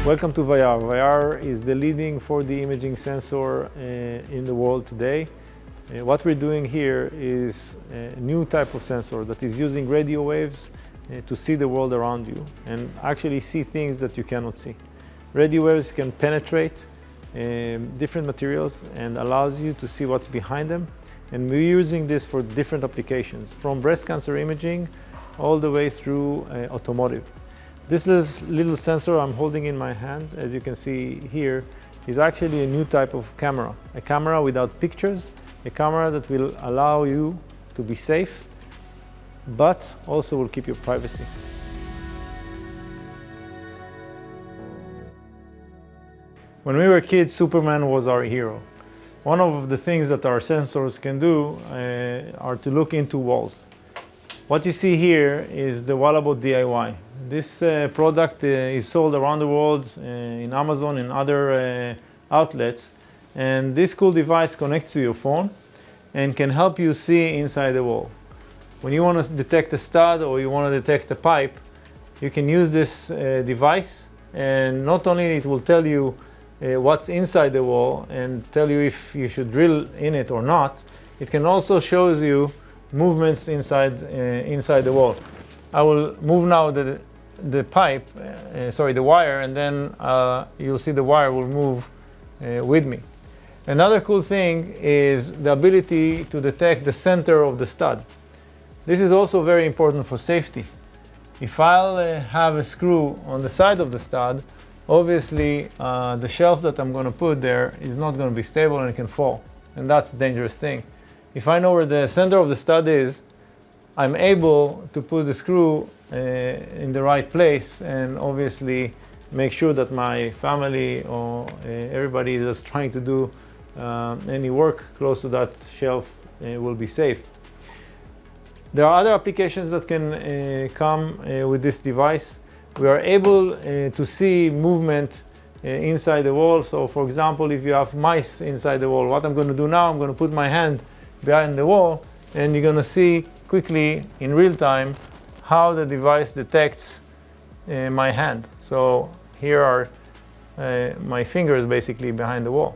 Welcome to Vayar. Vayar is the leading 4D imaging sensor in the world today. What we're doing here is a new type of sensor that is using radio waves to see the world around you and actually see things that you cannot see. Radio waves can penetrate different materials and allows you to see what's behind them. And we're using this for different applications, from breast cancer imaging all the way through automotive. This little sensor I'm holding in my hand, as you can see here, is actually a new type of camera. A camera without pictures, a camera that will allow you to be safe, but also will keep your privacy. When we were kids, Superman was our hero. One of the things that our sensors can do are to look into walls. What you see here is the Walabot DIY. This product is sold around the world in Amazon and other outlets. And this cool device connects to your phone and can help you see inside the wall. When you want to detect a stud or you want to detect a pipe, you can use this device, and not only it will tell you what's inside the wall and tell you if you should drill in it or not, it can also show you movements inside the wall. I will move now the wire, and then you'll see the wire will move with me. Another cool thing is the ability to detect the center of the stud. This is also very important for safety. If I'll have a screw on the side of the stud, obviously the shelf that I'm going to put there is not going to be stable and it can fall, and that's a dangerous thing. If I know where the center of the stud is, I'm able to put the screw in the right place and obviously make sure that my family or everybody that's trying to do any work close to that shelf will be safe. There are other applications that can come with this device. We are able to see movement inside the wall. So for example, if you have mice inside the wall, what I'm going to do now, I'm going to put my hand behind the wall, and you're going to see quickly in real time how the device detects my hand. So here are my fingers basically behind the wall.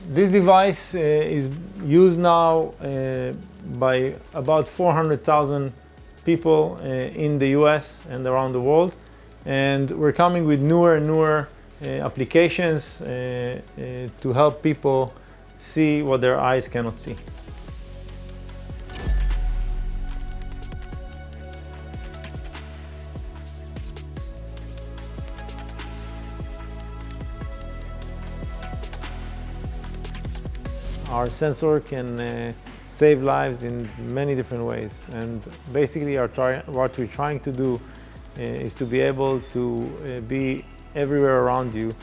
This device is used now by about 400,000 people in the US and around the world, and we're coming with newer and newer applications to help people see what their eyes cannot see. Our sensor can save lives in many different ways, and basically what we're trying to do is to be able to be everywhere around you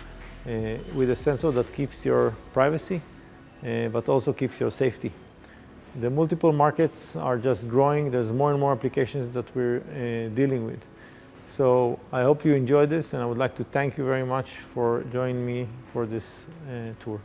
with a sensor that keeps your privacy but also keeps your safety. The multiple markets are just growing. There's more and more applications that we're dealing with. So I hope you enjoyed this, and I would like to thank you very much for joining me for this tour.